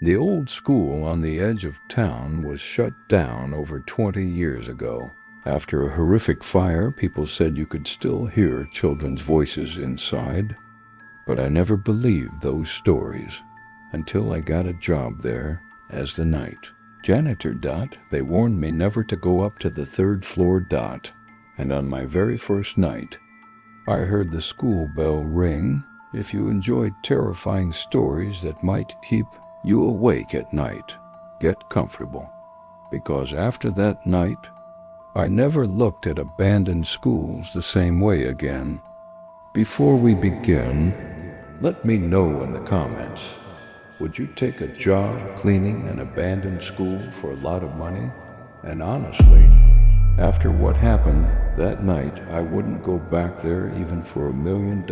The old school on the edge of town was shut down over 20 years ago. After a horrific fire, people said you could still hear children's voices inside. But I never believed those stories until I got a job there as the night janitor. They warned me never to go up to the third floor. And on my very first night, I heard the school bell ring. If you enjoyed terrifying stories that might keep you awake at night, get comfortable. Because after that night, I never looked at abandoned schools the same way again. Before we begin, let me know in the comments, would you take a job cleaning an abandoned school for a lot of money? And honestly, after what happened that night, I wouldn't go back there even for $1 million.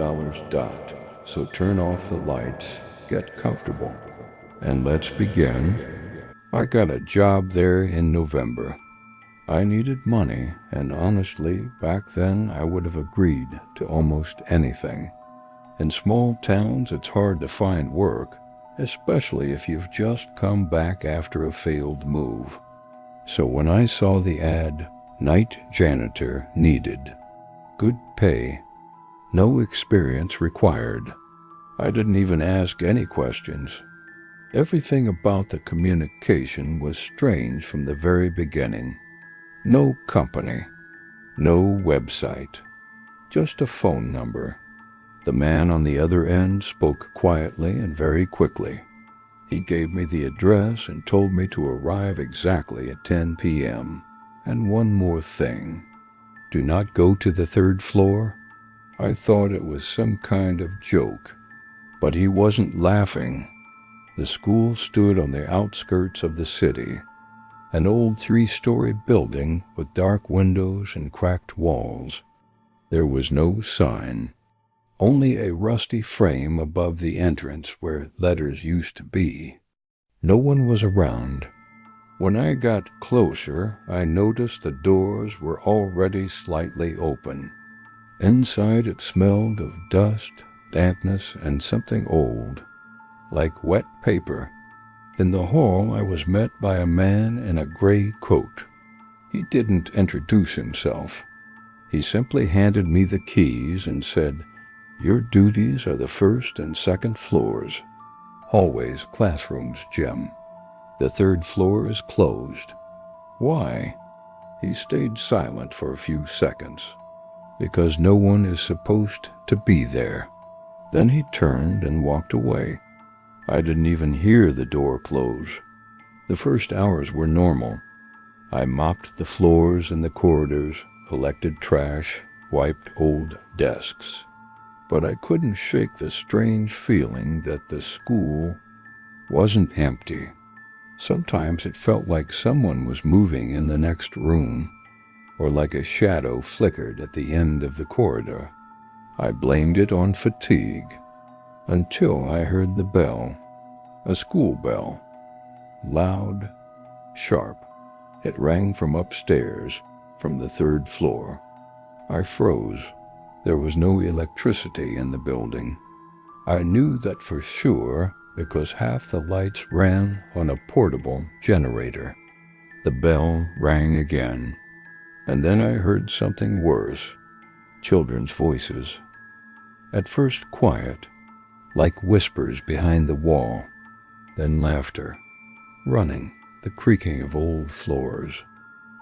So turn off the lights, get comfortable, and let's begin. I got a job there in November. I needed money, and honestly, back then I would have agreed to almost anything. In small towns, it's hard to find work, especially if you've just come back after a failed move. So when I saw the ad, night janitor needed, good pay, no experience required, I didn't even ask any questions. Everything about the communication was strange from the very beginning. No company, no website, just a phone number. The man on the other end spoke quietly and very quickly. He gave me the address and told me to arrive exactly at 10 p.m. And one more thing, do not go to the third floor. I thought it was some kind of joke, but he wasn't laughing. The school stood on the outskirts of the city, an old 3-story building with dark windows and cracked walls. There was no sign, only a rusty frame above the entrance where letters used to be. No one was around. When I got closer, I noticed the doors were already slightly open. Inside it smelled of dust, dampness, and something old, like wet paper. In the hall, I was met by a man in a gray coat. He didn't introduce himself. He simply handed me the keys and said, "Your duties are the first and second floors. Hallways, classrooms, Jim. The third floor is closed." Why? He stayed silent for a few seconds. Because no one is supposed to be there. Then he turned and walked away. I didn't even hear the door close. The first hours were normal. I mopped the floors in the corridors, collected trash, wiped old desks. But I couldn't shake the strange feeling that the school wasn't empty. Sometimes it felt like someone was moving in the next room, or like a shadow flickered at the end of the corridor. I blamed it on fatigue, until I heard the bell, a school bell, loud, sharp. It rang from upstairs, from the third floor. I froze. There was no electricity in the building. I knew that for sure because half the lights ran on a portable generator. The bell rang again, and then I heard something worse, children's voices. At first quiet, like whispers behind the wall, then laughter, running, the creaking of old floors.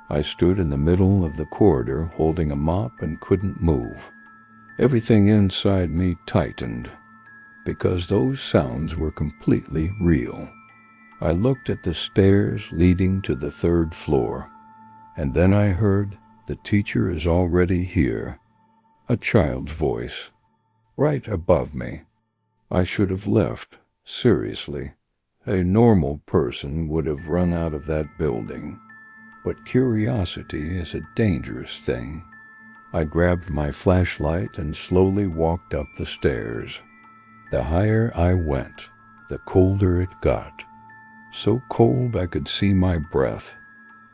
I stood in the middle of the corridor holding a mop and couldn't move. Everything inside me tightened, because those sounds were completely real. I looked at the stairs leading to the third floor, and then I heard, "The teacher is already here," a child's voice, right above me. I should have left, seriously. A normal person would have run out of that building. But curiosity is a dangerous thing. I grabbed my flashlight and slowly walked up the stairs. The higher I went, the colder it got. So cold I could see my breath.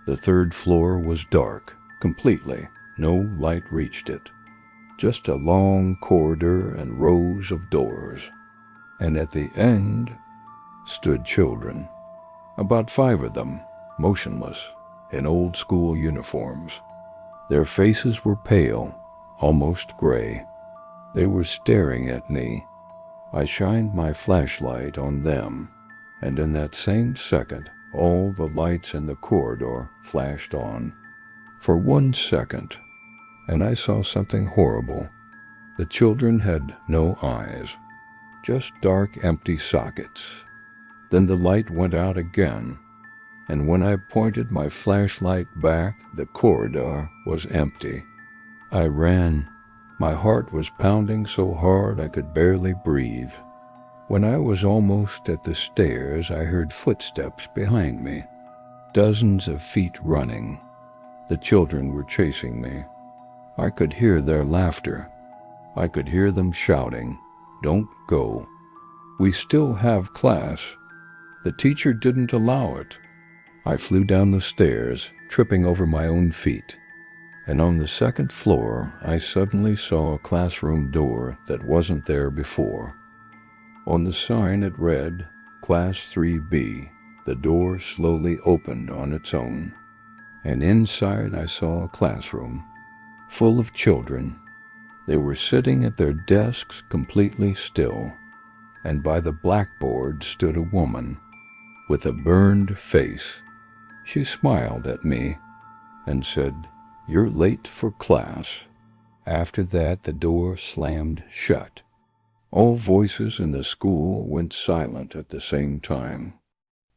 The third floor was dark, completely. No light reached it. Just a long corridor and rows of doors. And at the end, stood children, about 5 of them, motionless, in old-school uniforms. Their faces were pale, almost gray. They were staring at me. I shined my flashlight on them, and in that same second, all the lights in the corridor flashed on. For 1 second, and I saw something horrible. The children had no eyes, just dark, empty sockets. Then the light went out again, and when I pointed my flashlight back, the corridor was empty. I ran. My heart was pounding so hard I could barely breathe. When I was almost at the stairs, I heard footsteps behind me, dozens of feet running. The children were chasing me. I could hear their laughter. I could hear them shouting, "Don't go. We still have class. The teacher didn't allow it." I flew down the stairs, tripping over my own feet. And on the 2nd floor, I suddenly saw a classroom door that wasn't there before. On the sign it read, Class 3B. The door slowly opened on its own. And inside I saw a classroom, full of children. They were sitting at their desks completely still, and by the blackboard stood a woman with a burned face. She smiled at me and said, "You're late for class." After that, the door slammed shut. All voices in the school went silent at the same time.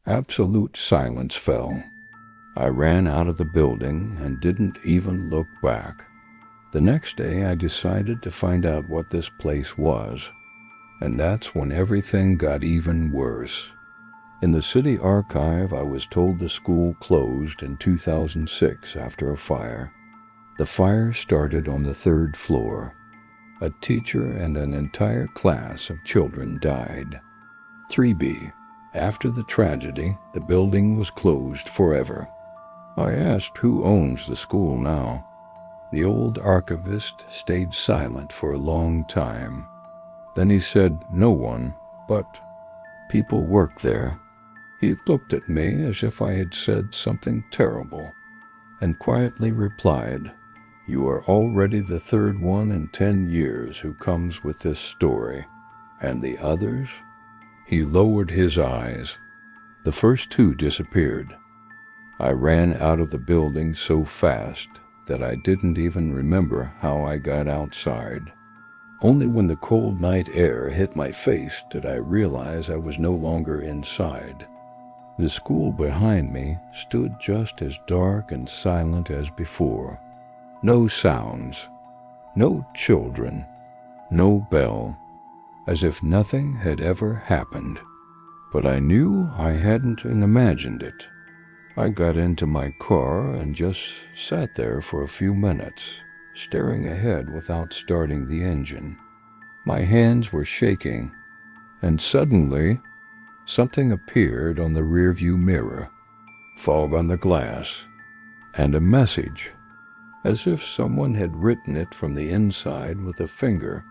Absolute silence fell. I ran out of the building and didn't even look back. The next day, I decided to find out what this place was, and that's when everything got even worse. In the city archive, I was told the school closed in 2006 after a fire. The fire started on the 3rd floor. A teacher and an entire class of children died. 3B. After the tragedy, the building was closed forever. I asked who owns the school now. The old archivist stayed silent for a long time. Then he said, "No one, but people work there." He looked at me as if I had said something terrible, and quietly replied, "You are already the 3rd one in 10 years who comes with this story. And the others?" He lowered his eyes. The first 2 disappeared. I ran out of the building so fast that I didn't even remember how I got outside. Only when the cold night air hit my face did I realize I was no longer inside. The school behind me stood just as dark and silent as before. No sounds, no children, no bell, as if nothing had ever happened. But I knew I hadn't imagined it. I got into my car and just sat there for a few minutes, staring ahead without starting the engine. My hands were shaking, and suddenly something appeared on the rearview mirror, fog on the glass, and a message, as if someone had written it from the inside with a finger.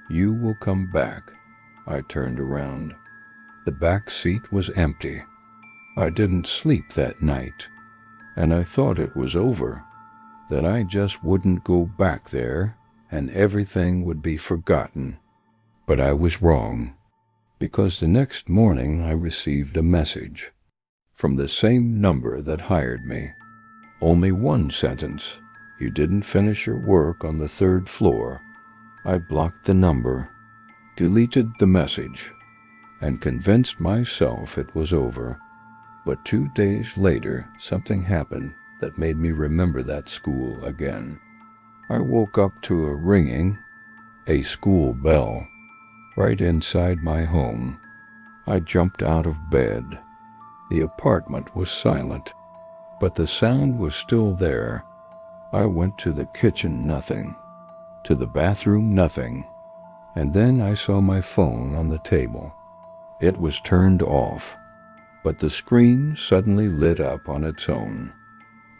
"You will come back." I turned around. The back seat was empty. I didn't sleep that night, and I thought it was over, that I just wouldn't go back there and everything would be forgotten. But I was wrong, because the next morning I received a message from the same number that hired me. Only 1 sentence: "You didn't finish your work on the 3rd floor." I blocked the number, deleted the message, and convinced myself it was over. But 2 days later, something happened that made me remember that school again. I woke up to a ringing, a school bell, right inside my home. I jumped out of bed. The apartment was silent, but the sound was still there. I went to the kitchen, nothing. To the bathroom, nothing. And then I saw my phone on the table. It was turned off, but the screen suddenly lit up on its own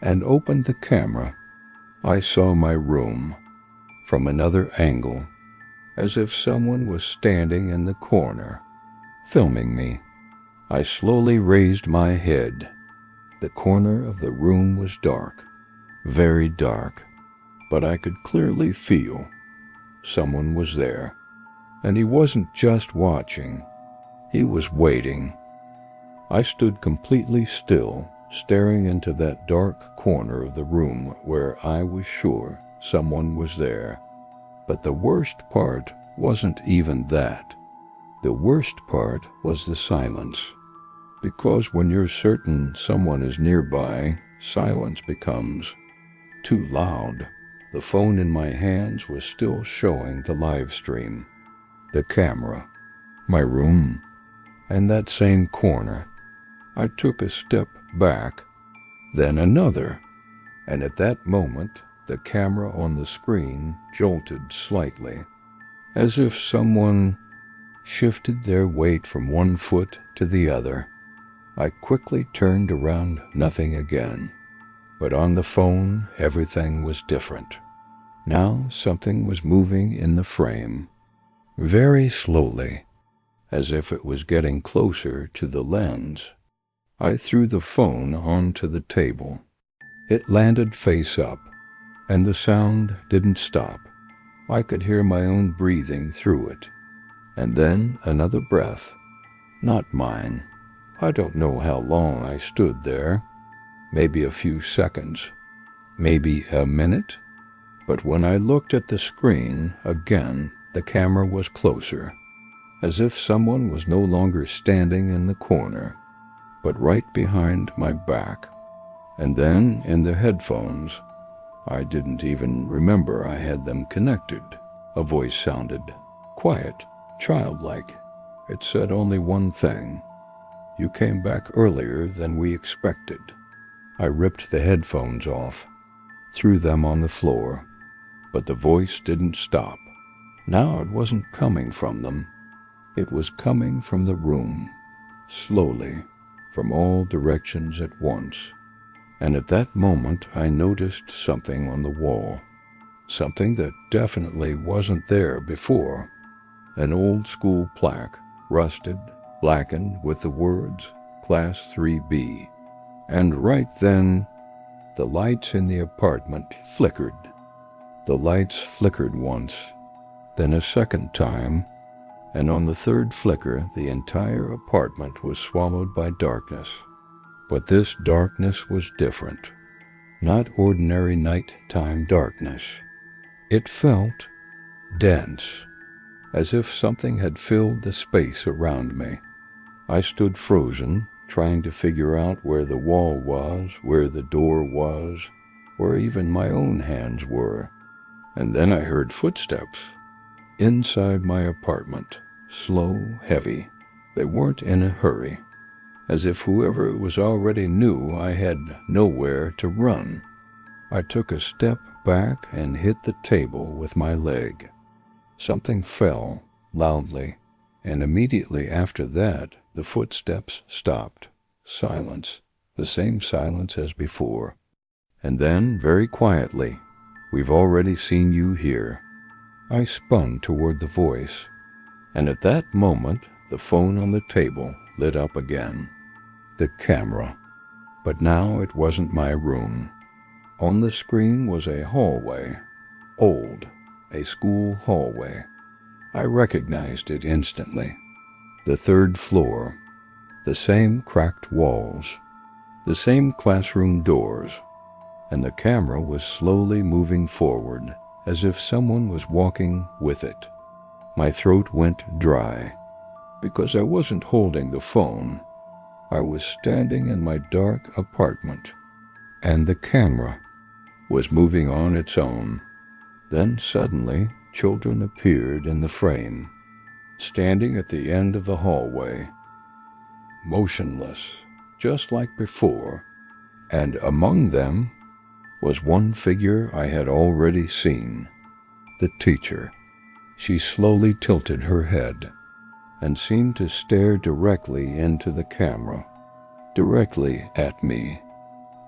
and opened the camera. I saw my room from another angle, as if someone was standing in the corner, filming me. I slowly raised my head. The corner of the room was dark, very dark, but I could clearly feel someone was there. And he wasn't just watching, he was waiting. I stood completely still, staring into that dark corner of the room where I was sure someone was there. But the worst part wasn't even that. The worst part was the silence. Because when you're certain someone is nearby, silence becomes too loud. The phone in my hands was still showing the live stream, the camera, my room, and that same corner. I took a step back, then another, and at that moment the camera on the screen jolted slightly, as if someone shifted their weight from one foot to the other. I quickly turned around, nothing again. But on the phone, everything was different. Now something was moving in the frame, very slowly, as if it was getting closer to the lens. I threw the phone onto the table. It landed face up, and the sound didn't stop. I could hear my own breathing through it. And then another breath, not mine. I don't know how long I stood there. Maybe a few seconds, maybe a minute. But when I looked at the screen again, the camera was closer, as if someone was no longer standing in the corner, but right behind my back. And then in the headphones, I didn't even remember I had them connected. A voice sounded, quiet, childlike. It said only one thing: "You came back earlier than we expected." I ripped the headphones off, threw them on the floor, but the voice didn't stop. Now it wasn't coming from them. It was coming from the room, slowly, from all directions at once. And at that moment I noticed something on the wall, something that definitely wasn't there before. An old-school plaque, rusted, blackened, with the words Class 3B. And right then, the lights in the apartment flickered. The lights flickered once, then a second time, and on the third flicker, the entire apartment was swallowed by darkness. But this darkness was different. Not ordinary nighttime darkness. It felt dense, as if something had filled the space around me. I stood frozen, trying to figure out where the wall was, where the door was, where even my own hands were. And then I heard footsteps inside my apartment, slow, heavy. They weren't in a hurry, as if whoever it was already knew I had nowhere to run. I took a step back and hit the table with my leg. Something fell loudly, and immediately after that, the footsteps stopped. Silence, the same silence as before. And then, very quietly, "We've already seen you here." I spun toward the voice, and at that moment, the phone on the table lit up again. The camera. But now it wasn't my room. On the screen was a hallway. Old, a school hallway. I recognized it instantly. The third floor. The same cracked walls. The same classroom doors. And the camera was slowly moving forward, as if someone was walking with it. My throat went dry, because I wasn't holding the phone. I was standing in my dark apartment, and the camera was moving on its own. Then suddenly, children appeared in the frame, standing at the end of the hallway, motionless, just like before, and among them was one figure I had already seen, the teacher. She slowly tilted her head and seemed to stare directly into the camera, directly at me.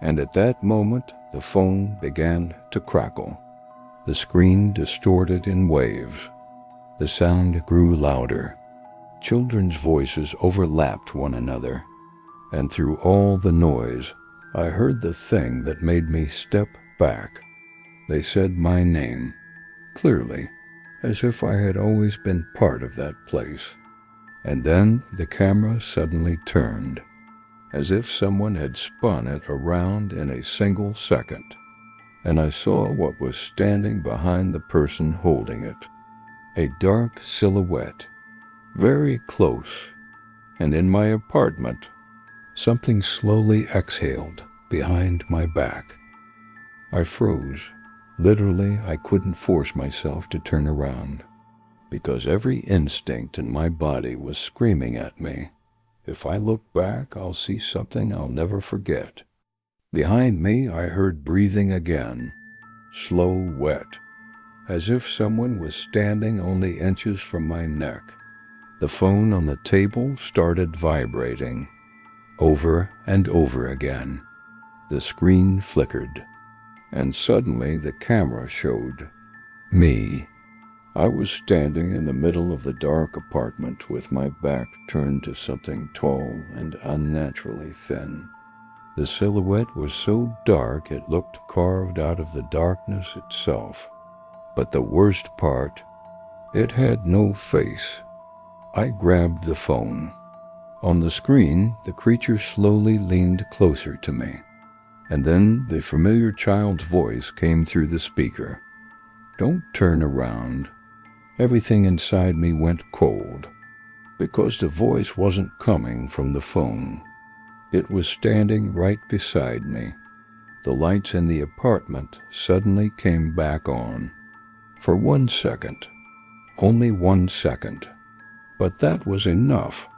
And at that moment, the phone began to crackle. The screen distorted in waves. The sound grew louder. Children's voices overlapped one another, and through all the noise, I heard the thing that made me step back. They said my name, clearly, as if I had always been part of that place. And then the camera suddenly turned, as if someone had spun it around in a single second, and I saw what was standing behind the person holding it. A dark silhouette, very close, and in my apartment, something slowly exhaled behind my back. I froze. Literally, I couldn't force myself to turn around, because every instinct in my body was screaming at me, if I look back, I'll see something I'll never forget. Behind me, I heard breathing again, slow, wet, as if someone was standing only inches from my neck. The phone on the table started vibrating, over and over again. The screen flickered, and suddenly the camera showed me. I was standing in the middle of the dark apartment with my back turned to something tall and unnaturally thin. The silhouette was so dark it looked carved out of the darkness itself. But the worst part, it had no face. I grabbed the phone. On the screen, the creature slowly leaned closer to me, and then the familiar child's voice came through the speaker. "Don't turn around." Everything inside me went cold, because the voice wasn't coming from the phone. It was standing right beside me. The lights in the apartment suddenly came back on. For 1 second. Only 1 second. But that was enough.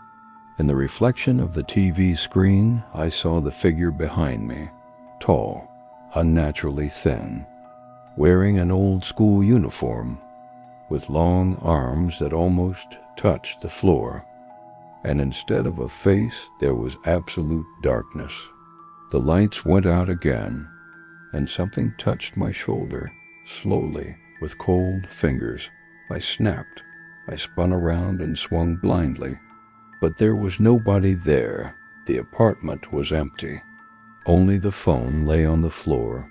In the reflection of the TV screen, I saw the figure behind me, tall, unnaturally thin, wearing an old-school uniform, with long arms that almost touched the floor, and instead of a face, there was absolute darkness. The lights went out again, and something touched my shoulder, slowly, with cold fingers. I snapped. I spun around and swung blindly. But there was nobody there. The apartment was empty. Only the phone lay on the floor,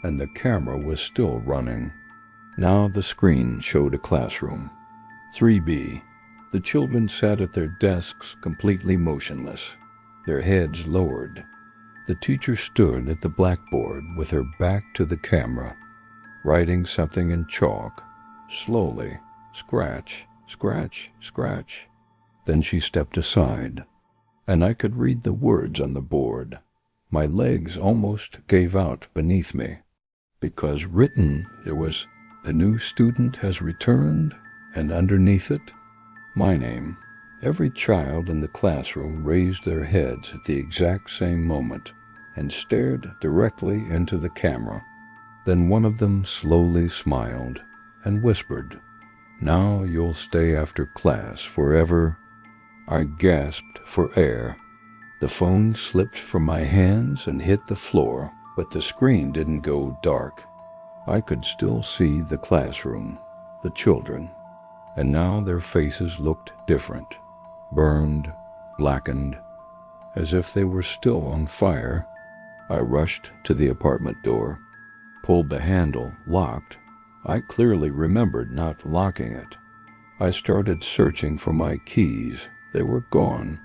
and the camera was still running. Now the screen showed a classroom. 3B. The children sat at their desks completely motionless, their heads lowered. The teacher stood at the blackboard with her back to the camera, writing something in chalk, slowly, scratch, scratch, scratch. Then she stepped aside, and I could read the words on the board. My legs almost gave out beneath me, because written there was, "The new student has returned," and underneath it, my name. Every child in the classroom raised their heads at the exact same moment and stared directly into the camera. Then one of them slowly smiled and whispered, "Now you'll stay after class forever." I gasped for air. The phone slipped from my hands and hit the floor, but the screen didn't go dark. I could still see the classroom, the children, and now their faces looked different, burned, blackened, as if they were still on fire. I rushed to the apartment door, pulled the handle, locked. I clearly remembered not locking it. I started searching for my keys. They were gone.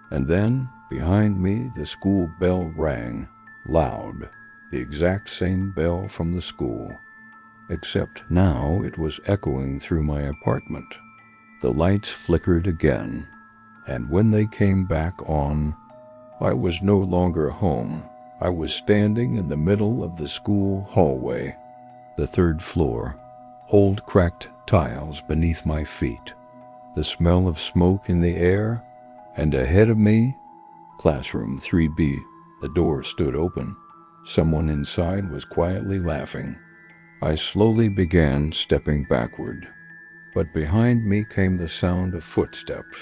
And then, behind me, the school bell rang, loud, the exact same bell from the school, except now it was echoing through my apartment. The lights flickered again, and when they came back on, I was no longer home. I was standing in the middle of the school hallway, the 3rd floor, old cracked tiles beneath my feet, the smell of smoke in the air, and ahead of me, classroom 3B. The door stood open. Someone inside was quietly laughing. I slowly began stepping backward, but behind me came the sound of footsteps.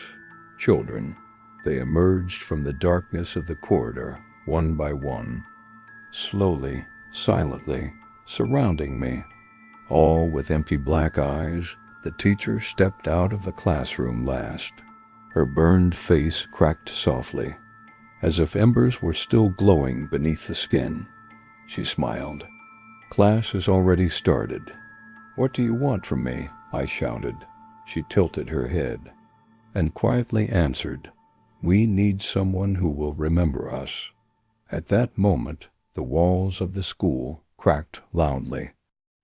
Children. They emerged from the darkness of the corridor, one by one, slowly, silently, surrounding me, all with empty black eyes. The teacher stepped out of the classroom last. Her burned face cracked softly, as if embers were still glowing beneath the skin. She smiled. "Class has already started. What do you want from me?" I shouted. She tilted her head and quietly answered, "We need someone who will remember us." At that moment, the walls of the school cracked loudly.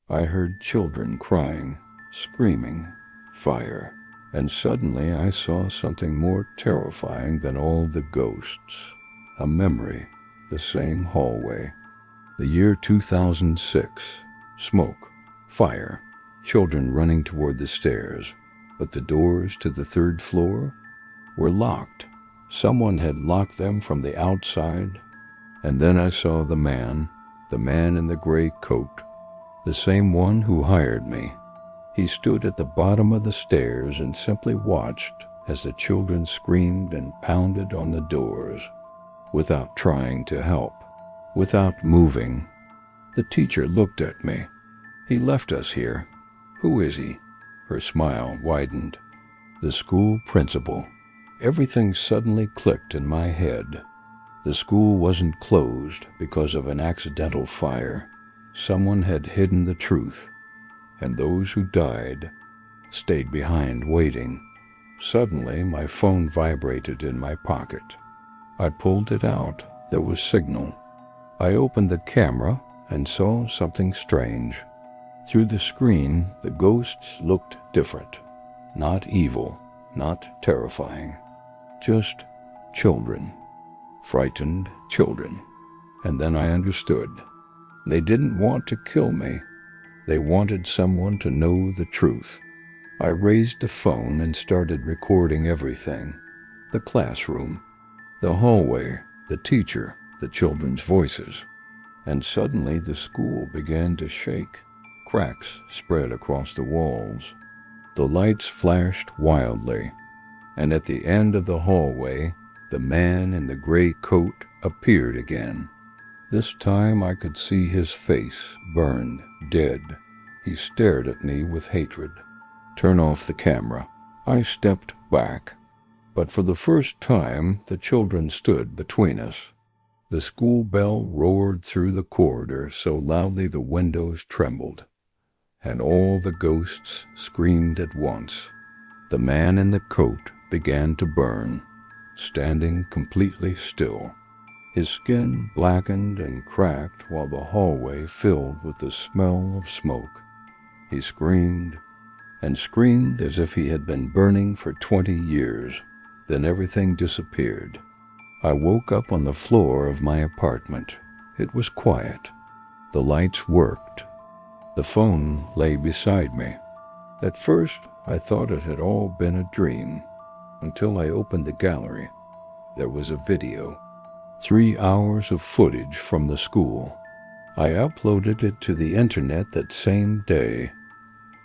I heard children crying, screaming, fire, and suddenly I saw something more terrifying than all the ghosts. A memory, the same hallway. The year 2006. Smoke, fire, children running toward the stairs, but the doors to the third floor were locked. Someone had locked them from the outside. And then I saw the man in the gray coat, the same one who hired me. He stood at the bottom of the stairs and simply watched as the children screamed and pounded on the doors, without trying to help, without moving. The teacher looked at me. "He left us here. Who is he?" Her smile widened. "The school principal." Everything suddenly clicked in my head. The school wasn't closed because of an accidental fire. Someone had hidden the truth, and those who died stayed behind waiting. Suddenly, my phone vibrated in my pocket. I pulled it out. There was signal. I opened the camera and saw something strange. Through the screen, the ghosts looked different. Not evil, not terrifying. Just children. Frightened children. And then I understood. They didn't want to kill me. They wanted someone to know the truth. I raised the phone and started recording everything. The classroom, the hallway, the teacher, the children's voices. And suddenly the school began to shake. Cracks spread across the walls. The lights flashed wildly. And at the end of the hallway, the man in the gray coat appeared again. This time I could see his face, burned, dead. He stared at me with hatred. "Turn off the camera." I stepped back, but for the first time the children stood between us. The school bell roared through the corridor so loudly the windows trembled, and all the ghosts screamed at once. The man in the coat began to burn, standing completely still. His skin blackened and cracked while the hallway filled with the smell of smoke. He screamed and screamed as if he had been burning for 20 years. Then everything disappeared. I woke up on the floor of my apartment. It was quiet. The lights worked. The phone lay beside me. At first, I thought it had all been a dream, until I opened the gallery. There was a video. 3 hours of footage from the school. I uploaded it to the internet that same day.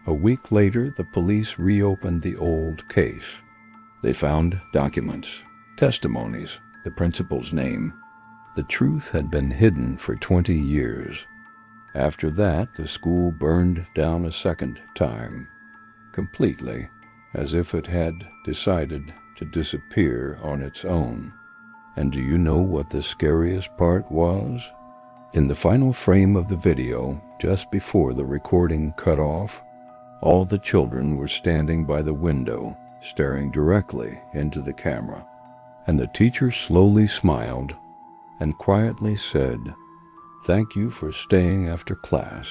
A week later, the police reopened the old case. They found documents, testimonies, the principal's name. The truth had been hidden for 20 years. After that, the school burned down a second time, completely, as if it had decided to disappear on its own. And do you know what the scariest part was? In the final frame of the video, just before the recording cut off, all the children were standing by the window, staring directly into the camera. And the teacher slowly smiled and quietly said, "Thank you for staying after class."